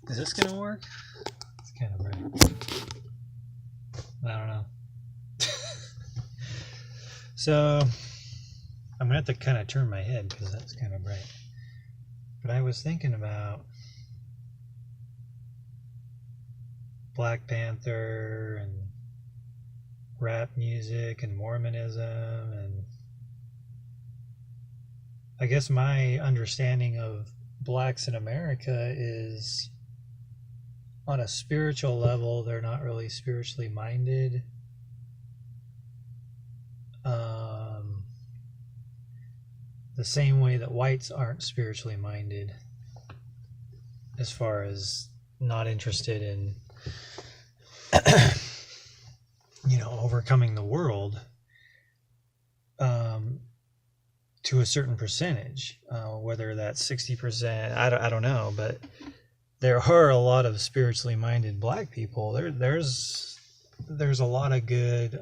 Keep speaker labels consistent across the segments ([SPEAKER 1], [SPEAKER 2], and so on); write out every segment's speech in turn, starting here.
[SPEAKER 1] Is this gonna work? It's kind of bright. I don't know. So I'm gonna have to kind of turn my head because that's kind of bright. But I was thinking about Black Panther and rap music and Mormonism, and I guess my understanding of blacks in America is on a spiritual level, they're not really spiritually minded. The same way that whites aren't spiritually minded, as far as not interested in overcoming the world to a certain percentage, whether that's 60%, I don't know, but there are a lot of spiritually minded black people. There's a lot of good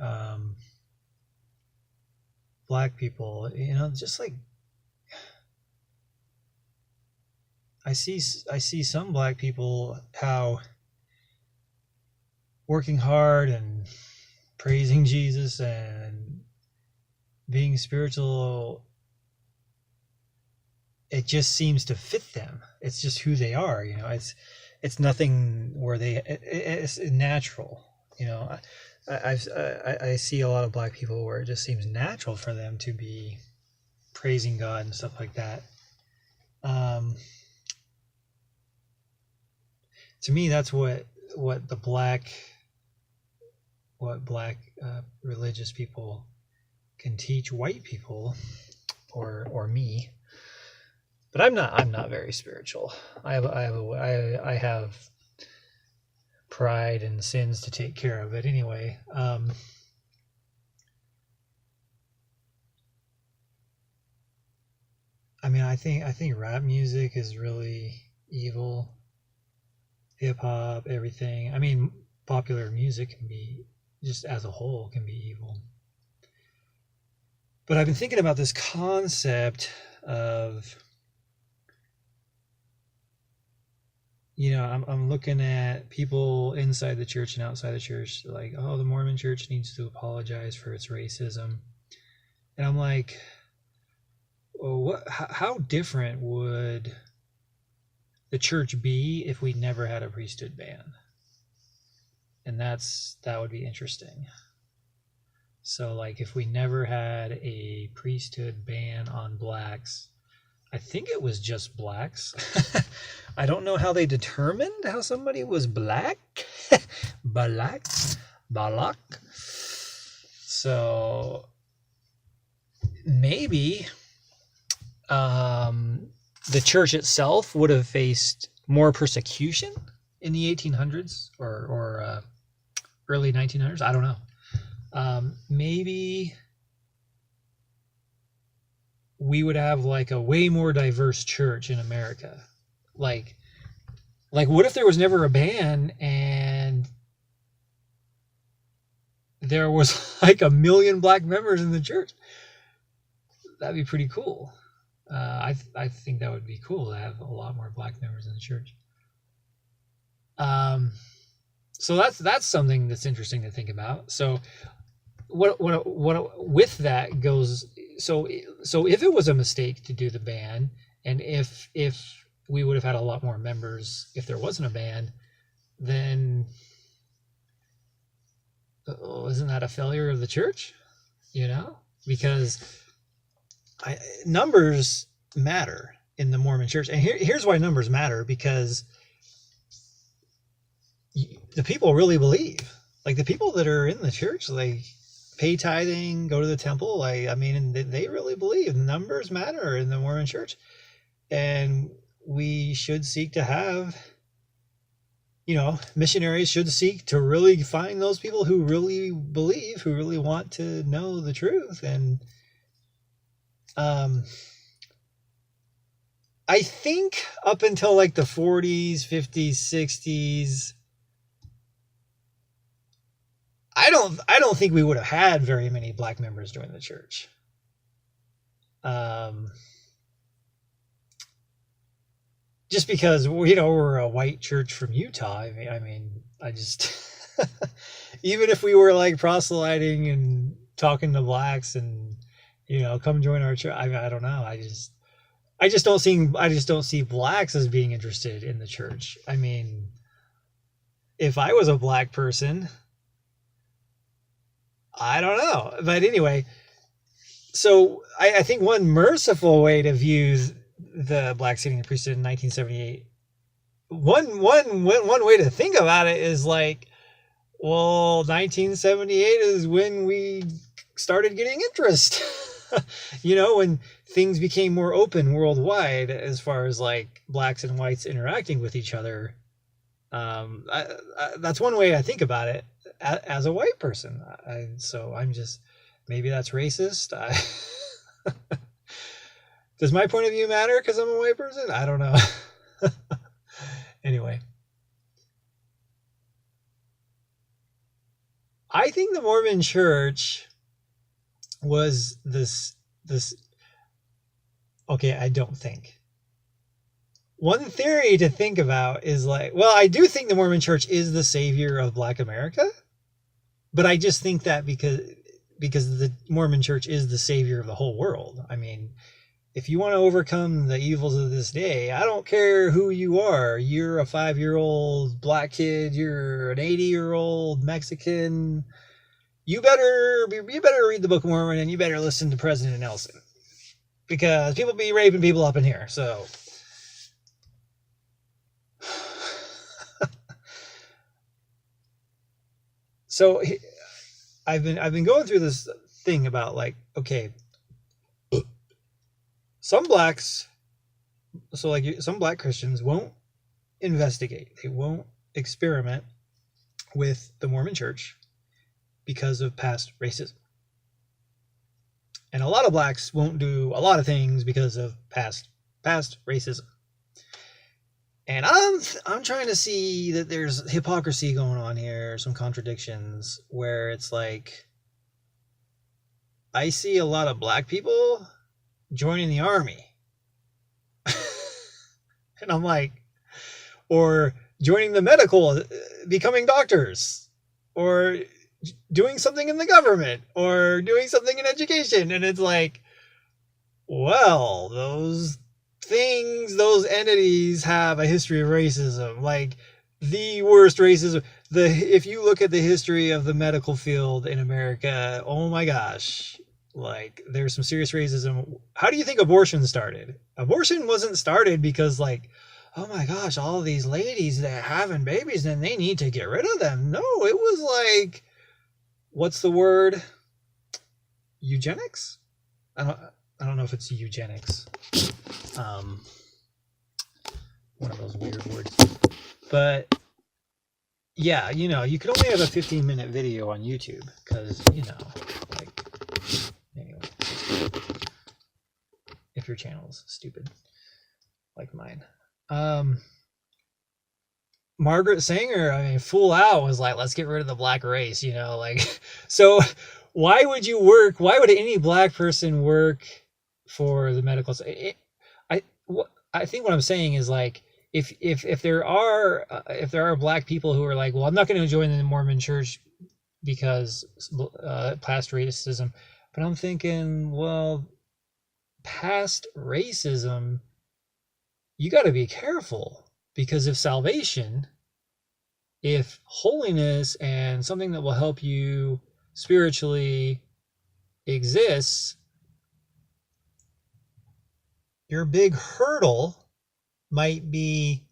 [SPEAKER 1] black people, just like I see some black people how working hard and praising Jesus and being spiritual, it just seems to fit them. It's just who they are, it's nothing where it's natural, I see a lot of black people where it just seems natural for them to be praising God and stuff like that. To me, that's what black religious people can teach white people, or me. But I'm not very spiritual. I have pride and sins to take care of. But anyway, I think rap music is really evil. Hip hop, everything. Popular music can be, just as a whole, can be evil. But I've been thinking about this concept of, I'm looking at people inside the church and outside the church, like, oh, the Mormon church needs to apologize for its racism. And I'm like, well, how different would the church be if we never had a priesthood ban? And that would be interesting. So, like, if we never had a priesthood ban on blacks, I think it was just blacks. I don't know how they determined how somebody was black. Balak. So maybe the church itself would have faced more persecution in the 1800s or early 1900s. I don't know. Maybe we would have like a way more diverse church in America. Like what if there was never a ban and there was like 1 million black members in the church? That'd be pretty cool. I think that would be cool to have a lot more black members in the church. So that's something that's interesting to think about. So what with that goes, so if it was a mistake to do the ban, and if we would have had a lot more members if there wasn't a ban, then isn't that a failure of the church? Because numbers matter in the Mormon church. And here's why numbers matter, because the people really believe. Like, the people that are in the church, like, pay tithing, go to the temple, they really believe numbers matter in the Mormon church. And we should seek to have, missionaries should seek to really find those people who really believe, who really want to know the truth. And I think up until like the 40s, 50s, 60s, I don't think we would have had very many black members join the church. just because we're a white church from Utah. I just even if we were like proselyting and talking to blacks and come join our church. I don't know. I just don't see blacks as being interested in the church. I mean, if I was a black person, I don't know. But anyway, so I think one merciful way to view the black seating the priesthood in 1978, one way to think about it is like, well, 1978 is when we started getting interest. When things became more open worldwide as far as like blacks and whites interacting with each other. That's one way I think about it as a white person. So I'm just, maybe that's racist. Does my point of view matter because I'm a white person? I don't know. Anyway, I think the Mormon Church was this. Okay, I don't think. One theory to think about is like, well, I do think the Mormon Church is the savior of Black America, but I just think that because the Mormon Church is the savior of the whole world. I mean, if you want to overcome the evils of this day, I don't care who you are. You're a 5-year-old black kid. You're an 80-year-old Mexican. You better read the Book of Mormon, and you better listen to President Nelson, because people be raping people up in here. So so I've been going through this thing about like, okay, some blacks, so like some black Christians won't investigate, they won't experiment with the Mormon Church because of past racism. And a lot of blacks won't do a lot of things because of past racism. And I'm trying to see that there's hypocrisy going on here, some contradictions, where it's like, I see a lot of black people joining the army. And I'm like, or joining the medical, becoming doctors, or doing something in the government, or doing something in education. And it's like, well, those entities have a history of racism, like the worst racism. If you look at the history of the medical field in America, oh my gosh, like there's some serious racism. How do you think abortion started? Abortion wasn't started because like, oh my gosh, all of these ladies that are having babies and they need to get rid of them. No, it was like, what's the word? Eugenics? I don't know if it's eugenics. One of those weird words. But yeah, you can only have a 15-minute video on YouTube because, like, anyway, if your channel is stupid like mine. Margaret Sanger, Fool Out was like, let's get rid of the black race, like, so why would any black person work for the medical? I think what I'm saying is like, if there are black people who are like, well, I'm not going to join the Mormon Church because past racism, but I'm thinking, well, past racism, you got to be careful, because if salvation, if holiness and something that will help you spiritually exists, your big hurdle might be,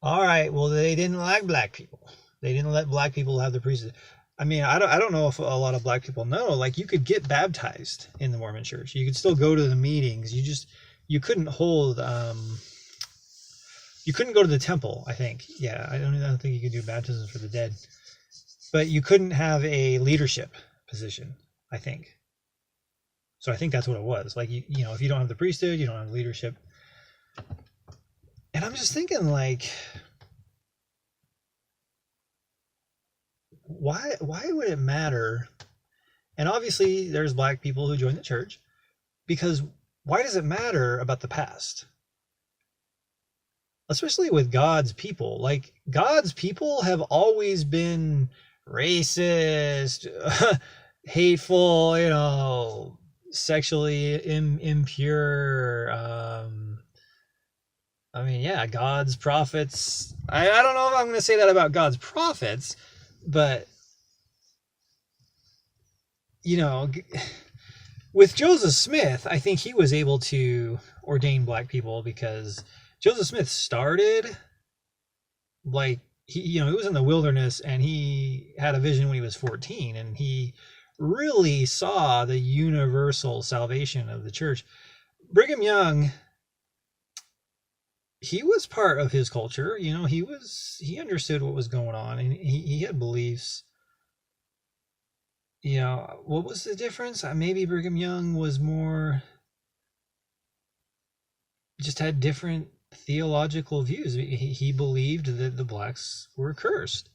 [SPEAKER 1] all right, well, they didn't like black people. They didn't let black people have the priesthood. I don't know if a lot of black people know, like, you could get baptized in the Mormon Church. You could still go to the meetings. You couldn't hold, you couldn't go to the temple, I think. Yeah, I don't think you could do baptism for the dead. But you couldn't have a leadership position, I think. So I think that's what it was. Like, if you don't have the priesthood, you don't have leadership. And I'm just thinking, like, why would it matter? And obviously there's black people who join the church, because why does it matter about the past? especially with God's people. Like, God's people have always been racist, hateful, sexually impure. I mean, yeah, God's prophets. I don't know if I'm going to say that about God's prophets, but, with Joseph Smith, I think he was able to ordain black people because Joseph Smith started, like, he was in the wilderness, and he had a vision when he was 14, and he really saw the universal salvation of the church. Brigham Young, he was part of his culture. He understood what was going on, and he had beliefs. What was the difference? Maybe Brigham Young was more, just had different theological views. He believed that the blacks were cursed.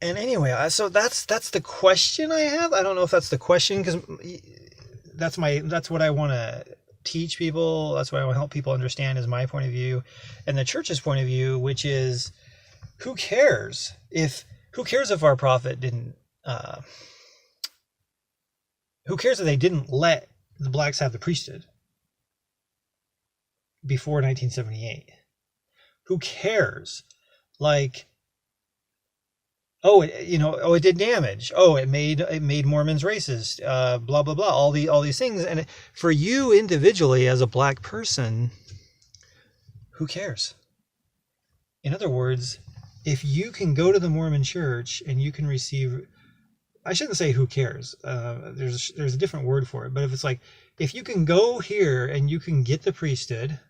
[SPEAKER 1] And anyway, so that's the question I have. I don't know if that's the question, because that's what I want to teach people. That's what I want to help people understand, is my point of view and the church's point of view, which is, who cares if our prophet didn't, who cares if they didn't let the blacks have the priesthood before 1978? Who cares? Like, it did damage. It made Mormons racist. Blah blah blah. All these things. And for you individually as a black person, who cares? In other words, if you can go to the Mormon church and you can receive, I shouldn't say who cares. There's a different word for it. But if it's like, if you can go here and you can get the priesthood,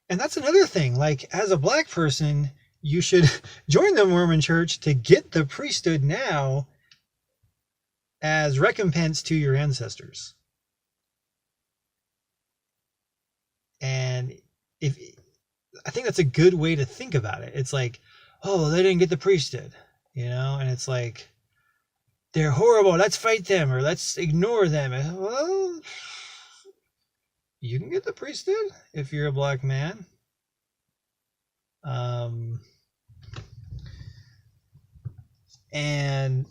[SPEAKER 1] and that's another thing. Like, as a black person, you should join the Mormon church to get the priesthood now as recompense to your ancestors. And I think that's a good way to think about it. It's like, oh, they didn't get the priesthood, and it's like, they're horrible, let's fight them, or let's ignore them. Well, you can get the priesthood if you're a black man. And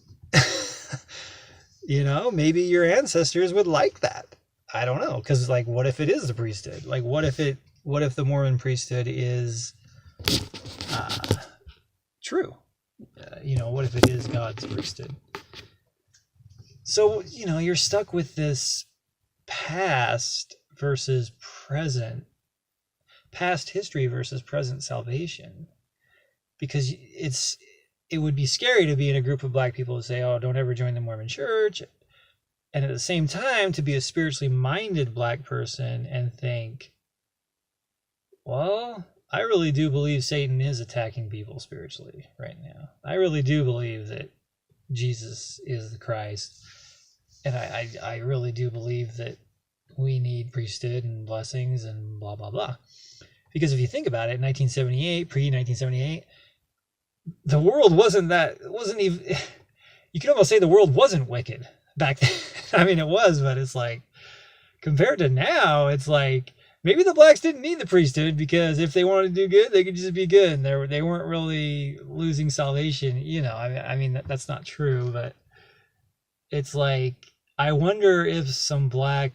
[SPEAKER 1] maybe your ancestors would like that. I don't know, because, like, what if it is the priesthood? Like, what if the Mormon priesthood is true? What if it is God's priesthood? So, you're stuck with this past versus present, past history versus present salvation, because it would be scary to be in a group of black people who say, oh, don't ever join the Mormon church, and at the same time to be a spiritually minded black person and think, well, I really do believe Satan is attacking people spiritually right now. I really do believe that Jesus is the Christ. And I really do believe that we need priesthood and blessings and blah, blah, blah. Because if you think about it, 1978, pre-1978, the world wasn't even, you could almost say the world wasn't wicked back then. I mean, it was, but it's like, compared to now, it's like, maybe the blacks didn't need the priesthood, because if they wanted to do good, they could just be good, and they weren't really losing salvation. I mean, that's not true, but it's like, I wonder if some black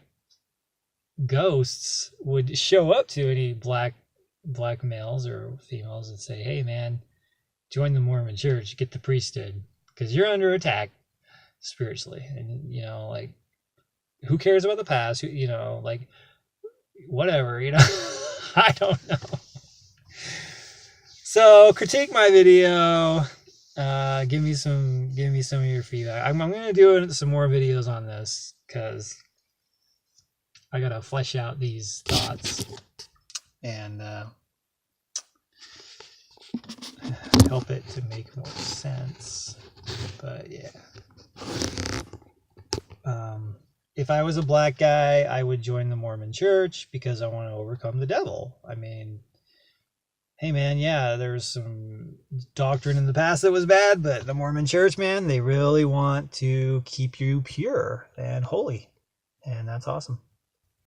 [SPEAKER 1] ghosts would show up to any black males or females and say, hey man, join the Mormon church, get the priesthood, because you're under attack spiritually. And like, who cares about the past? Like, whatever, I don't know. So critique my video. Give me some of your feedback. I'm gonna do some more videos on this, because I gotta flesh out these thoughts and help it to make more sense. But yeah, if I was a black guy, I would join the Mormon church because I want to overcome the devil. I mean, hey man, yeah, there's some doctrine in the past that was bad, but the Mormon church, man, they really want to keep you pure and holy, and that's awesome.